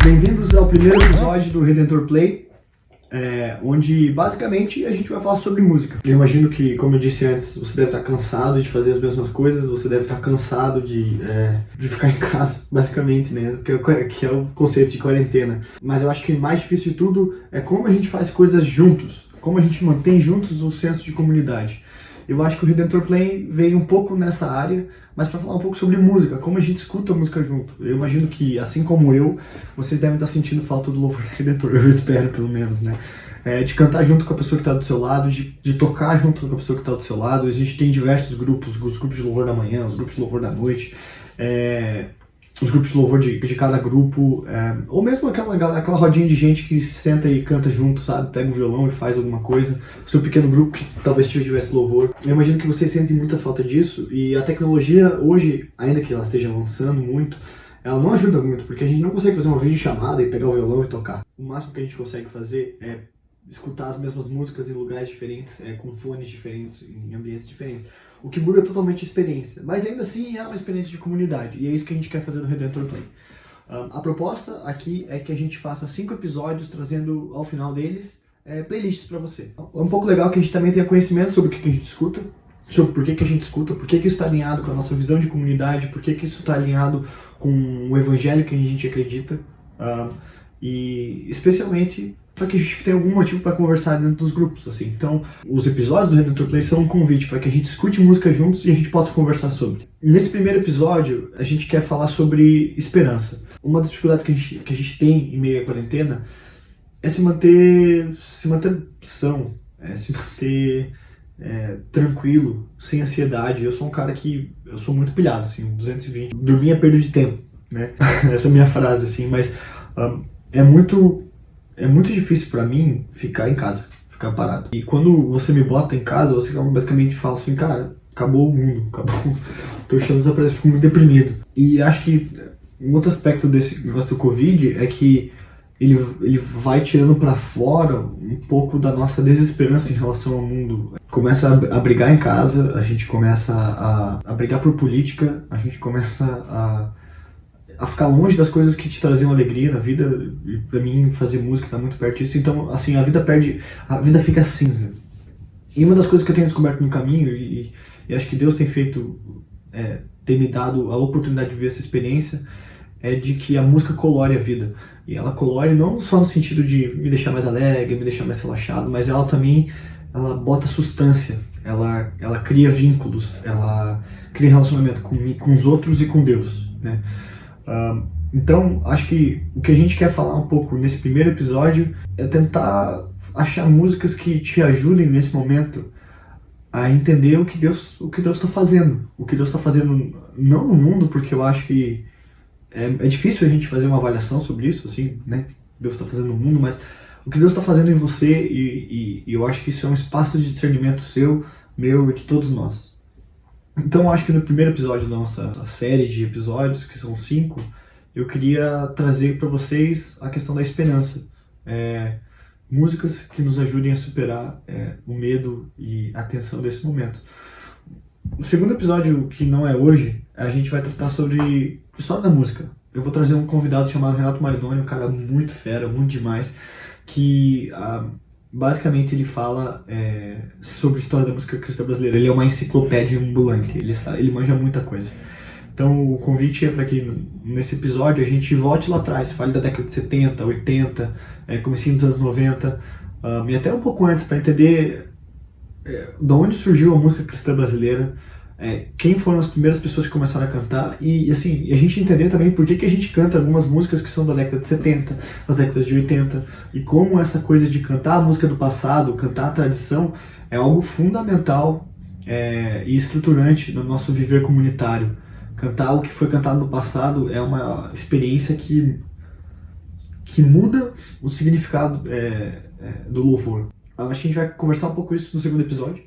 Bem-vindos ao primeiro episódio do Redentor Play, onde basicamente a gente vai falar sobre música. Eu imagino que, como eu disse antes, você deve estar cansado de fazer as mesmas coisas, você deve estar cansado de ficar em casa, basicamente, né? Que é o conceito de quarentena. Mas eu acho que o mais difícil de tudo é como a gente faz coisas juntos, como a gente mantém juntos o senso de comunidade. Eu acho que o Redentor Play veio um pouco nessa área, mas para falar um pouco sobre música, como a gente escuta a música junto. Eu imagino que, assim como eu, vocês devem estar sentindo falta do louvor do Redentor, eu espero pelo menos, né? De cantar junto com a pessoa que está do seu lado, de tocar junto com a pessoa que está do seu lado. A gente tem diversos grupos, os grupos de louvor da manhã, os grupos de louvor da noite, os grupos de louvor de cada grupo, ou mesmo aquela rodinha de gente que se senta e canta junto, sabe? Pega o violão e faz alguma coisa. O seu pequeno grupo que talvez tivesse louvor. Eu imagino que vocês sentem muita falta disso, e a tecnologia hoje, ainda que ela esteja avançando muito, ela não ajuda muito, porque a gente não consegue fazer uma videochamada e pegar o violão e tocar. O máximo que a gente consegue fazer é escutar as mesmas músicas em lugares diferentes, com fones diferentes, em ambientes diferentes. O que muda totalmente a experiência. Mas ainda assim é uma experiência de comunidade. E é isso que a gente quer fazer no Redentor Play. A proposta aqui é que a gente faça 5 episódios, trazendo ao final deles playlists para você. É um pouco legal que a gente também tenha conhecimento sobre o que a gente escuta, sobre por que a gente escuta, por que isso está alinhado com a nossa visão de comunidade, por que isso está alinhado com o evangelho que a gente acredita. E especialmente para que a gente tenha algum motivo para conversar dentro dos grupos, assim. Então, os episódios do Redentor Play são um convite para que a gente escute música juntos e a gente possa conversar sobre. Nesse primeiro episódio, a gente quer falar sobre esperança. Uma das dificuldades que a gente tem em meio à quarentena é se manter são, se manter tranquilo, sem ansiedade. Eu sou um cara que eu sou muito pilhado, assim, 220. Dormir é perda de tempo, né? Essa é a minha frase, assim, mas é muito difícil pra mim ficar em casa, ficar parado. E quando você me bota em casa, você basicamente fala assim, cara, acabou o mundo, acabou. Tô chão desaparecido, fico muito deprimido. E acho que um outro aspecto desse negócio do Covid é que ele vai tirando pra fora um pouco da nossa desesperança em relação ao mundo. Começa a brigar em casa, a gente começa a brigar por política, a gente começa a ficar longe das coisas que te traziam alegria na vida. E pra mim fazer música tá muito perto disso. Então, assim, a vida fica cinza. E uma das coisas que eu tenho descoberto no caminho, e acho que Deus tem me dado a oportunidade de ver essa experiência, é de que a música colore a vida. E ela colore não só no sentido de me deixar mais alegre, me deixar mais relaxado, mas ela também bota substância, ela cria vínculos, ela cria relacionamento com os outros e com Deus, né? Então, acho que o que a gente quer falar um pouco nesse primeiro episódio é tentar achar músicas que te ajudem nesse momento a entender o que Deus está fazendo. O que Deus está fazendo não no mundo, porque eu acho que é difícil a gente fazer uma avaliação sobre isso, assim, né? Deus está fazendo no mundo, mas o que Deus está fazendo em você, e eu acho que isso é um espaço de discernimento seu, meu e de todos nós. Então, acho que no primeiro episódio da nossa série de episódios, que são 5, eu queria trazer para vocês a questão da esperança. Músicas que nos ajudem a superar o medo e a tensão desse momento. O segundo episódio, que não é hoje, a gente vai tratar sobre história da música. Eu vou trazer um convidado chamado Renato Maridoni, um cara muito fera, muito demais, que basicamente ele fala sobre a história da música cristã brasileira. Ele é uma enciclopédia ambulante, ele manja muita coisa. Então o convite é para que nesse episódio a gente volte lá atrás, fale da década de 70, 80, comecinho dos anos 90, e até um pouco antes, para entender de onde surgiu a música cristã brasileira, quem foram as primeiras pessoas que começaram a cantar, e assim, a gente entender também por que a gente canta algumas músicas que são da década de 70, das décadas de 80, e como essa coisa de cantar a música do passado, cantar a tradição, é algo fundamental e estruturante no nosso viver comunitário. Cantar o que foi cantado no passado é uma experiência que muda o significado do louvor. Acho que a gente vai conversar um pouco isso no segundo episódio.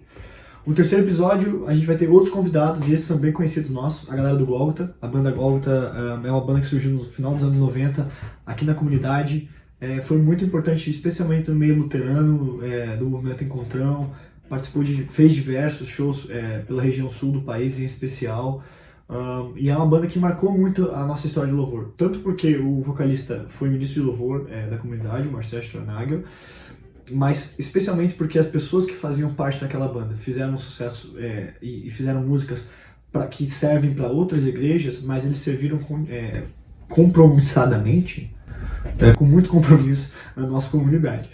No terceiro episódio, a gente vai ter outros convidados, e esses são bem conhecidos nossos, a galera do Gólgota. A banda Gólgota é uma banda que surgiu no final dos anos 90, aqui na comunidade. Foi muito importante, especialmente no meio luterano, do movimento Encontrão. Fez diversos shows pela região sul do país em especial. E é uma banda que marcou muito a nossa história de louvor. Tanto porque o vocalista foi ministro de louvor da comunidade, o Marcel Stronagel, mas especialmente porque as pessoas que faziam parte daquela banda fizeram sucesso e fizeram músicas que servem para outras igrejas, mas eles serviram compromissadamente, com muito compromisso na nossa comunidade.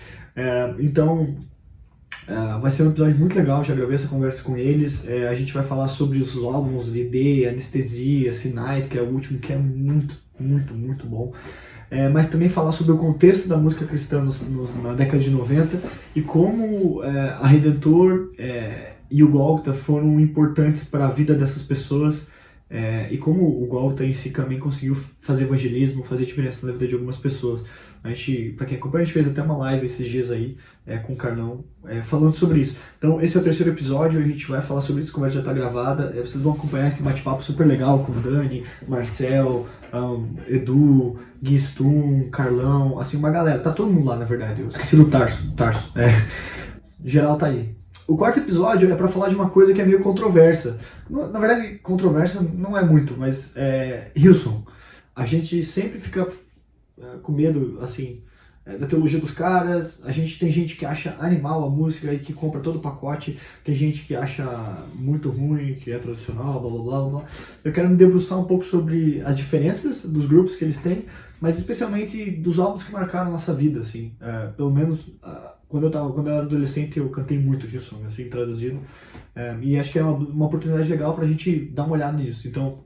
Então, vai ser um episódio muito legal, já gravei essa conversa com eles. A gente vai falar sobre os álbuns ID, Anestesia, Sinais, que é o último, que é muito, muito, muito bom. Mas também falar sobre o contexto da música cristã na década de 90 e como a Redentor e o Gólgota foram importantes para a vida dessas pessoas, e como o Gólgota em si também conseguiu fazer evangelismo, fazer diferença na vida de algumas pessoas. Para quem acompanha, a gente fez até uma live esses dias aí com o Carlão, falando sobre isso. Então esse é o terceiro episódio, a gente vai falar sobre isso, a conversa já está gravada, vocês vão acompanhar esse bate-papo super legal com o Dani, Marcel, Edu, Gui Stum, Carlão, assim, uma galera, tá todo mundo lá na verdade, eu esqueci do Tarso, geral tá aí. O quarto episódio é para falar de uma coisa que é meio controversa. Na verdade, controversa não é muito, mas Hillsong. A gente sempre fica com medo, assim, da teologia dos caras. Tem gente que acha animal a música e que compra todo o pacote. Tem gente que acha muito ruim, que é tradicional, blá blá blá blá. Eu quero me debruçar um pouco sobre as diferenças dos grupos que eles têm, mas especialmente dos álbuns que marcaram a nossa vida, assim. Pelo menos quando eu era adolescente eu cantei muito Hillsong, assim, traduzido. E acho que é uma oportunidade legal pra gente dar uma olhada nisso. Então,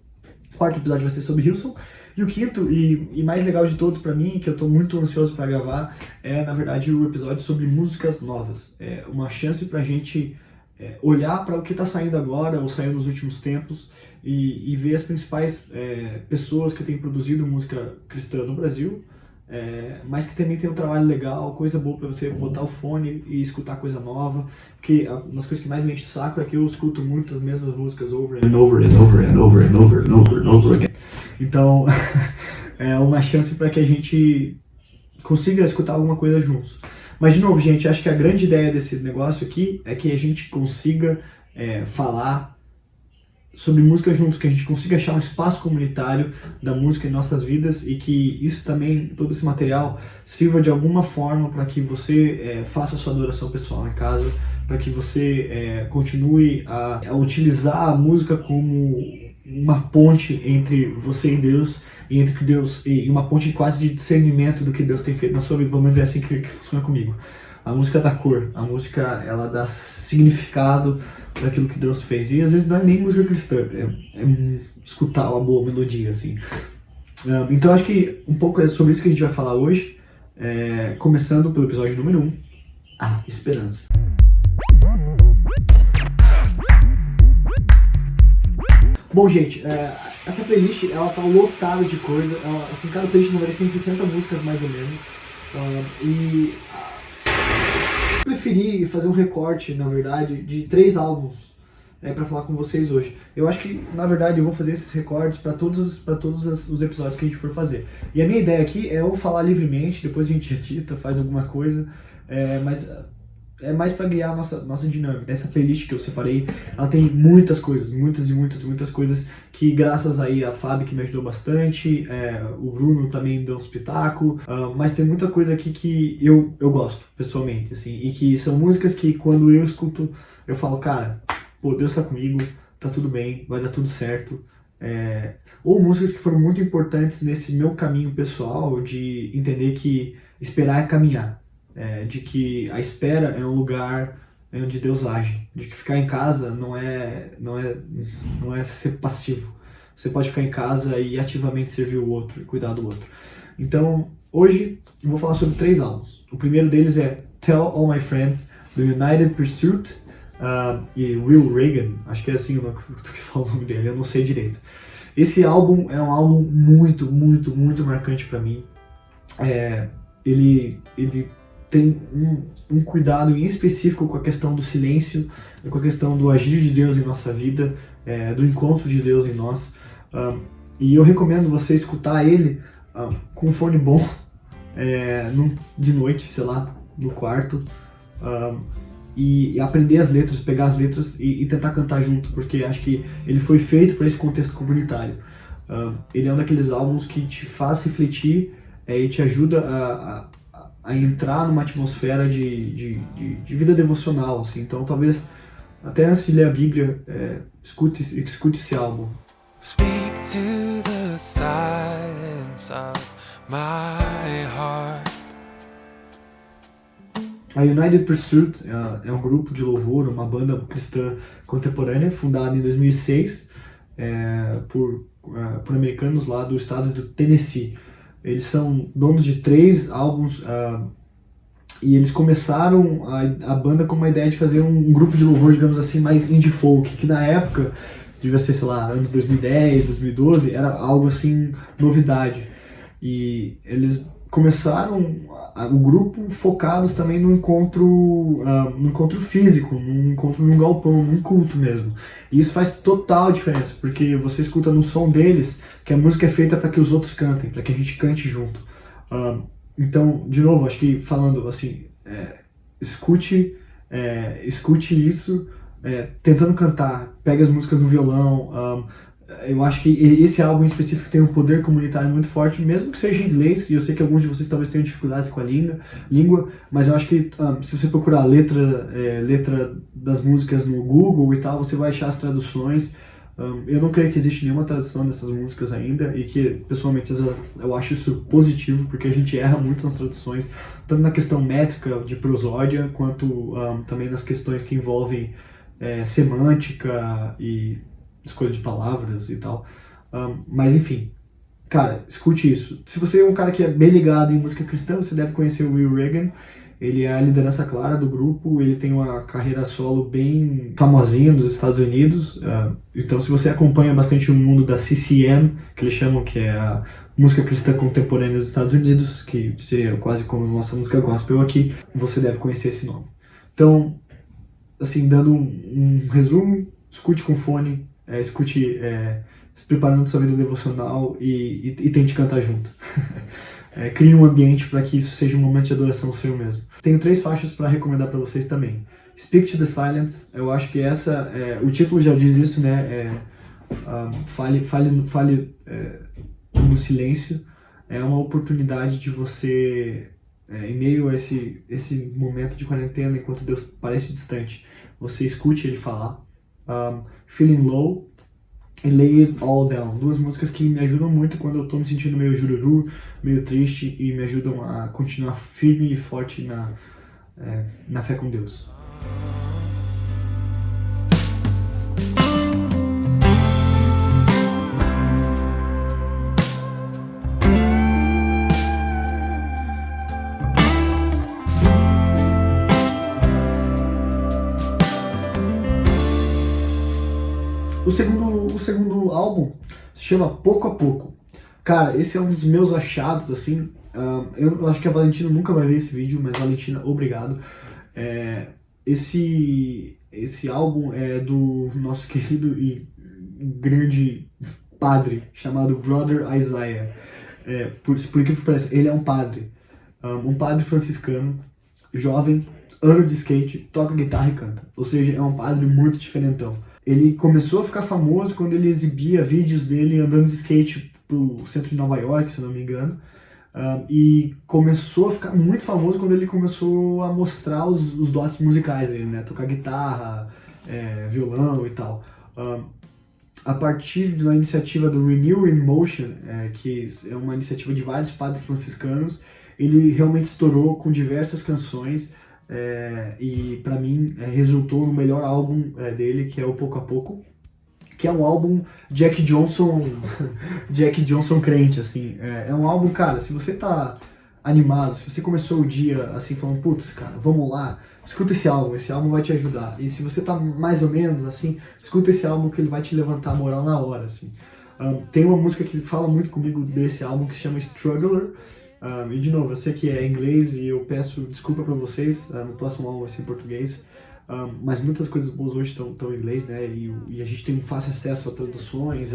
o quarto episódio vai ser sobre Hillsong. E o quinto e mais legal de todos pra mim, que eu tô muito ansioso pra gravar, é na verdade o episódio sobre músicas novas. É uma chance pra gente olhar para o que tá saindo agora ou saiu nos últimos tempos e ver as principais pessoas que têm produzido música cristã no Brasil, mas que também tem um trabalho legal, coisa boa pra você botar o fone e escutar coisa nova. Porque uma das coisas que mais me enche o saco é que eu escuto muito as mesmas músicas over and over and over and over and over and over and over again. Então, é uma chance para que a gente consiga escutar alguma coisa juntos. Mas, de novo, gente, acho que a grande ideia desse negócio aqui é que a gente consiga falar sobre música juntos, que a gente consiga achar um espaço comunitário da música em nossas vidas e que isso também, todo esse material, sirva de alguma forma para que você faça a sua adoração pessoal em casa, para que você continue a utilizar a música como uma ponte entre você e Deus, e entre Deus e uma ponte quase de discernimento do que Deus tem feito na sua vida. Pelo menos é assim que funciona comigo. A música dá cor, a música ela dá significado para aquilo que Deus fez. E às vezes não é nem música cristã, é escutar uma boa melodia, assim. Então acho que um pouco é sobre isso que a gente vai falar hoje, começando pelo episódio número 1, a esperança. Bom, gente, essa playlist ela tá lotada de coisa. Assim, cada playlist na verdade tem 60 músicas mais ou menos. Eu preferi fazer um recorte, na verdade, de 3 álbuns para falar com vocês hoje. Eu acho que, na verdade, eu vou fazer esses recortes para todos os episódios que a gente for fazer. E a minha ideia aqui é eu falar livremente, depois a gente edita, faz alguma coisa, mas é mais para guiar a nossa dinâmica. Essa playlist que eu separei, ela tem muitas coisas, muitas coisas que graças aí a Fábio que me ajudou bastante, o Bruno também deu um espetáculo, mas tem muita coisa aqui que eu gosto, pessoalmente, assim, e que são músicas que quando eu escuto, eu falo, cara, pô, Deus tá comigo, tá tudo bem, vai dar tudo certo. Ou músicas que foram muito importantes nesse meu caminho pessoal de entender que esperar é caminhar. De que a espera é um lugar onde Deus age, de que ficar em casa não é ser passivo. Você pode ficar em casa e ativamente servir o outro e cuidar do outro. Então, hoje eu vou falar sobre 3 álbuns. O primeiro deles é Tell All My Friends, do United Pursuit e Will Reagan, acho que é assim que fala o nome dele, eu não sei direito. Esse álbum é um álbum muito marcante para mim. Ele tem um cuidado em específico com a questão do silêncio, com a questão do agir de Deus em nossa vida, do encontro de Deus em nós. E eu recomendo você escutar ele com um fone bom, de noite, sei lá, no quarto. e aprender as letras, pegar as letras e tentar cantar junto, porque acho que ele foi feito para esse contexto comunitário. Ele é um daqueles álbuns que te faz refletir e te ajuda a entrar numa atmosfera de vida devocional, assim. Então talvez até antes de ler a Bíblia, escute esse álbum. Speak to the silence of my heart. A United Pursuit é um grupo de louvor, uma banda cristã contemporânea, fundada em 2006 por americanos lá do estado do Tennessee. Eles são donos de 3 álbuns e eles começaram a banda com uma ideia de fazer um grupo de louvor, digamos assim, mais indie folk, que na época, devia ser, sei lá, anos 2010, 2012, era algo assim, novidade. E eles começaram o grupo focados também no encontro físico, no encontro num galpão, num culto mesmo. E isso faz total diferença, porque você escuta no som deles que a música é feita para que os outros cantem, para que a gente cante junto. Então, de novo, acho que falando assim, escute isso, tentando cantar, pega as músicas no violão. Eu acho que esse álbum em específico tem um poder comunitário muito forte, mesmo que seja em inglês, e eu sei que alguns de vocês talvez tenham dificuldades com a língua, mas eu acho que se você procurar a letra das músicas no Google e tal, você vai achar as traduções. Eu não creio que existe nenhuma tradução dessas músicas ainda, e que, pessoalmente, eu acho isso positivo, porque a gente erra muito nas traduções, tanto na questão métrica de prosódia, quanto também nas questões que envolvem semântica e escolha de palavras e tal. Mas enfim, cara, escute isso. Se você é um cara que é bem ligado em música cristã, você deve conhecer o Will Reagan. Ele é a liderança clara do grupo, ele tem uma carreira solo bem famosinha nos Estados Unidos. Então, se você acompanha bastante o mundo da CCM, que eles chamam, que é a música cristã contemporânea dos Estados Unidos, que seria quase como a nossa música gospel aqui, você deve conhecer esse nome. Então, assim, dando um resumo, escute com fone, escute se preparando sua vida devocional e tente cantar junto. Crie um ambiente para que isso seja um momento de adoração seu mesmo. Tenho 3 faixas para recomendar para vocês também. Speak to the Silence, eu acho que o título já diz isso, né? Fale no silêncio. É uma oportunidade de você, em meio a esse momento de quarentena, enquanto Deus parece distante, você escute ele falar. Feeling Low e Lay It All Down, 2 músicas que me ajudam muito quando eu tô me sentindo meio jururu, meio triste, e me ajudam a continuar firme e forte na fé com Deus. O segundo álbum se chama Pouco a Pouco. Cara, esse é um dos meus achados, assim. Eu acho que a Valentina nunca vai ver esse vídeo, mas Valentina, obrigado. Esse álbum é do nosso querido e grande padre, chamado Brother Isaiah. Por que parece, ele é um padre franciscano, jovem, anda de skate, toca guitarra e canta. Ou seja, é um padre muito diferentão. Ele começou a ficar famoso quando ele exibia vídeos dele andando de skate pro centro de Nova York, se não me engano. E começou a ficar muito famoso quando ele começou a mostrar os dotes musicais dele, né? Tocar guitarra, violão e tal. A partir da iniciativa do Renew in Motion, que é uma iniciativa de vários padres franciscanos, ele realmente estourou com diversas canções. E pra mim resultou no melhor álbum dele, que é o Pouco a Pouco, que é um álbum Jack Johnson crente, assim. É um álbum, cara, se você tá animado, se você começou o dia assim falando, putz, cara, vamos lá, escuta esse álbum vai te ajudar. E se você tá mais ou menos assim, escuta esse álbum que ele vai te levantar a moral na hora, assim. Tem uma música que fala muito comigo desse álbum que se chama Struggler. E de novo, eu sei que é inglês e eu peço desculpa pra vocês, no próximo álbum vai ser em português, mas muitas coisas boas hoje estão em inglês, né, e a gente tem um fácil acesso a traduções,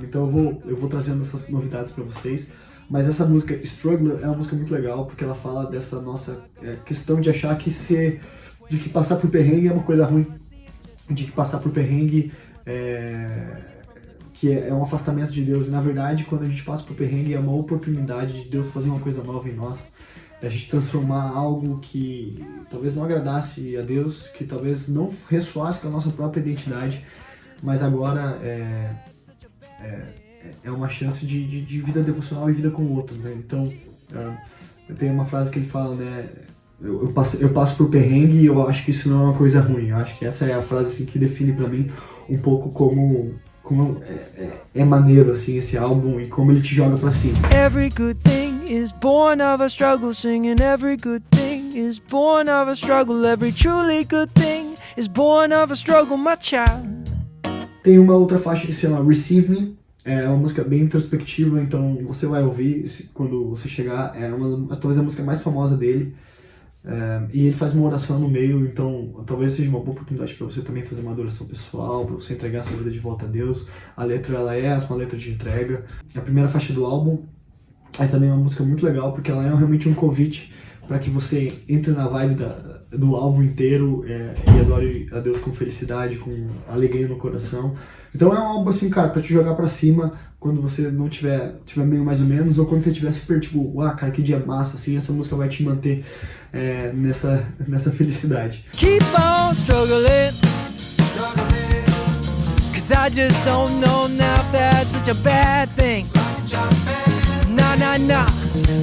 então eu vou trazendo essas novidades pra vocês. Mas essa música, Struggler, é uma música muito legal, porque ela fala dessa nossa questão de achar que ser de que passar por perrengue é uma coisa ruim, de que passar por perrengue que é um afastamento de Deus. E na verdade, quando a gente passa por perrengue, é uma oportunidade de Deus fazer uma coisa nova em nós, da gente transformar algo que talvez não agradasse a Deus, que talvez não ressoasse com a nossa própria identidade, mas agora é uma chance de vida devocional e vida com o outro, né? Então, tem uma frase que ele fala, né? Eu passo por perrengue e eu acho que isso não é uma coisa ruim. Eu acho que essa é a frase assim, que define pra mim um pouco como é maneiro assim, esse álbum e como ele te joga pra cima. Every good thing is born of a struggle, singing every good thing is born of a struggle, every truly good thing is born of a struggle, my child. Tem uma outra faixa que se chama Receive Me, é uma música bem introspectiva, então você vai ouvir quando você chegar, talvez a música mais famosa dele, e ele faz uma oração no meio, então talvez seja uma boa oportunidade para você também fazer uma adoração pessoal, para você entregar sua vida de volta a Deus. A letra ela é uma letra de entrega. A primeira faixa do álbum é também uma música muito legal, porque ela é realmente um convite para que você entre na vibe do álbum inteiro e adore a Deus com felicidade, com alegria no coração. Então é um álbum assim, cara, pra te jogar pra cima quando você não tiver meio mais ou menos, ou quando você tiver super tipo, cara, que dia massa, assim, essa música vai te manter nessa felicidade. Keep on struggling, 'cause I just don't know now if that's such a bad thing. Nah, nah, nah,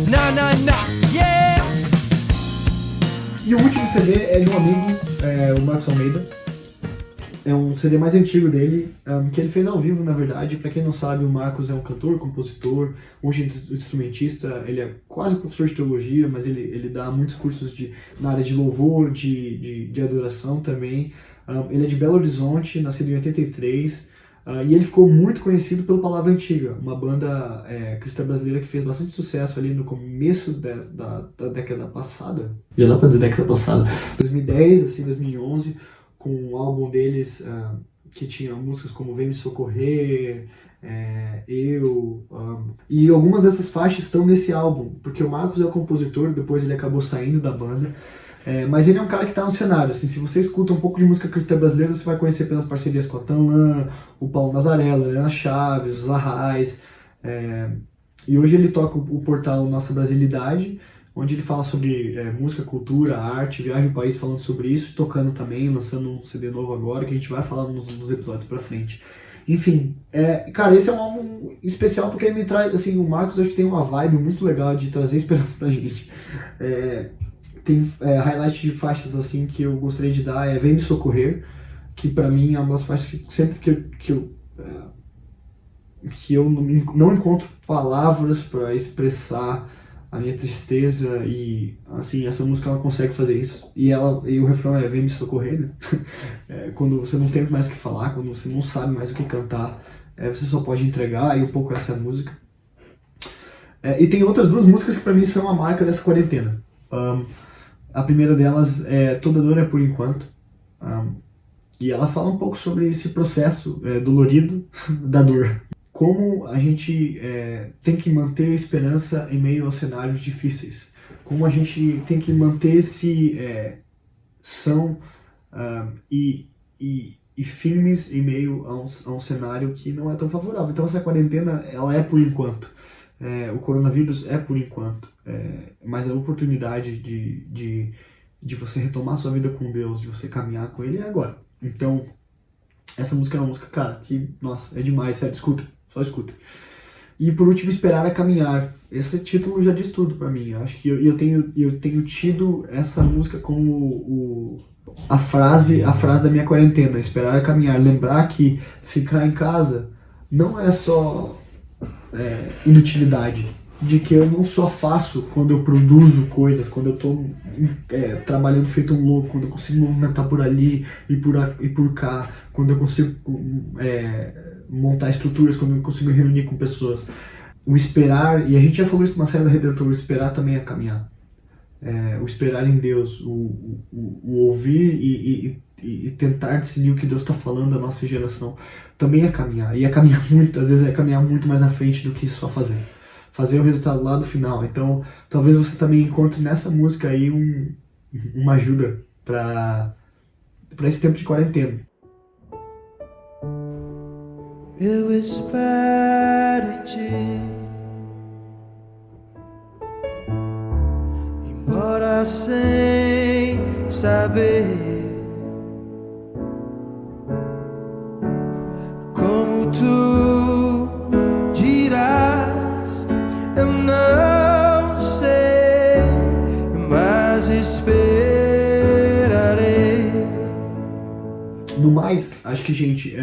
nah, nah, nah, yeah. E o último CD é de um amigo, o Marcos Almeida. É um CD mais antigo dele, que ele fez ao vivo, na verdade. Pra quem não sabe, o Marcos é um cantor, compositor, hoje instrumentista. Ele é quase professor de teologia, mas ele dá muitos cursos na área de louvor, de adoração também. Ele é de Belo Horizonte, nascido em 83, e ele ficou muito conhecido pelo Palavra Antiga, uma banda cristã brasileira que fez bastante sucesso ali no começo da década passada. Já dá pra dizer década passada, 2010, assim, 2011, com um álbum deles que tinha músicas como Vem Me Socorrer, e algumas dessas faixas estão nesse álbum, porque o Marcos é o compositor, depois ele acabou saindo da banda, mas ele é um cara que está no cenário, assim, se você escuta um pouco de música cristã brasileira, você vai conhecer pelas parcerias com a Tanlan, o Paulo Nazarella, a Helena Chaves, os Arrais, e hoje ele toca o portal Nossa Brasilidade, onde ele fala sobre música, cultura, arte, viaja o país falando sobre isso, tocando também, lançando um CD novo agora, que a gente vai falar nos episódios pra frente. Enfim, cara, esse é um álbum especial porque ele me traz, assim, o Marcos acho que tem uma vibe muito legal de trazer esperança pra gente. Tem highlight de faixas, assim, que eu gostaria de dar, Vem Me Socorrer, que pra mim é uma das faixas que sempre que eu não encontro palavras pra expressar a minha tristeza, e assim, essa música ela consegue fazer isso, e o refrão Vem Me Socorrer, né? Quando você não tem mais o que falar, quando você não sabe mais o que cantar, você só pode entregar, e um pouco essa é a música. E tem outras duas músicas que pra mim são a marca dessa quarentena. A primeira delas é Toda Dor é Por Enquanto, e ela fala um pouco sobre esse processo dolorido da dor. Como a gente tem que manter a esperança em meio aos cenários difíceis. Como a gente tem que manter-se são e firmes em meio a um cenário que não é tão favorável. Então essa quarentena, ela é por enquanto. O coronavírus é por enquanto. Mas a oportunidade de você retomar sua vida com Deus, de você caminhar com Ele, é agora. Então, essa música é uma música, cara, que, nossa, é demais, sério, escuta. Só escuta. E por último, Esperar é Caminhar. Esse título já diz tudo pra mim. Eu acho que eu tenho tido essa música como a frase da minha quarentena. Esperar é caminhar. Lembrar que ficar em casa não é só inutilidade. De que eu não só faço quando eu produzo coisas, quando eu tô trabalhando feito um louco, quando eu consigo movimentar por ali e por cá, quando eu consigo montar estruturas, quando eu consigo reunir com pessoas. O esperar, e a gente já falou isso na série da Redentor, o esperar também é caminhar. O esperar em Deus, o ouvir e tentar discernir o que Deus está falando da nossa geração também é caminhar. E é caminhar muito, às vezes é caminhar muito mais à frente do que só fazer o resultado lá do final. Então, talvez você também encontre nessa música aí uma ajuda para esse tempo de quarentena. Eu espero em ti, embora sem saber como tu dirás. Eu não sei, mas esperarei. No mais, acho que, gente,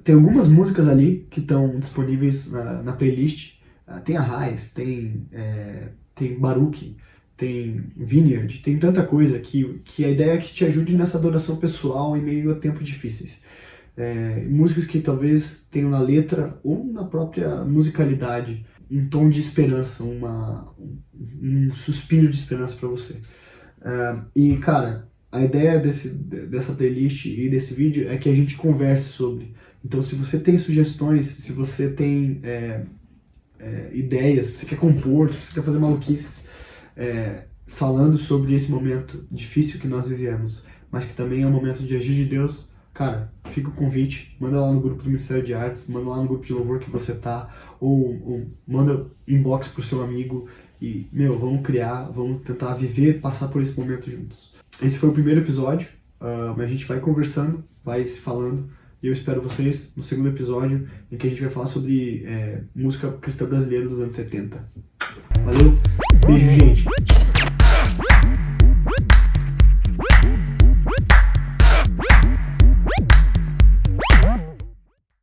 tem algumas músicas ali que estão disponíveis na playlist. Tem Arraiz, tem Baruch, tem Vineyard, tem tanta coisa que a ideia é que te ajude nessa adoração pessoal em meio a tempos difíceis. Músicas que talvez tenham na letra ou na própria musicalidade um tom de esperança, um suspiro de esperança para você. E, cara, a ideia dessa playlist e desse vídeo é que a gente converse sobre. Então, se você tem sugestões, se você tem ideias, se você quer compor, se você quer fazer maluquices, falando sobre esse momento difícil que nós vivemos, mas que também é um momento de agir de Deus, cara, fica o convite, manda lá no grupo do Ministério de Artes, manda lá no grupo de louvor que você tá, ou manda inbox pro seu amigo e, vamos criar, vamos tentar viver, passar por esse momento juntos. Esse foi o primeiro episódio, a gente vai conversando, vai se falando, e eu espero vocês no segundo episódio, em que a gente vai falar sobre música cristã brasileira dos anos 70. Valeu, beijo, gente!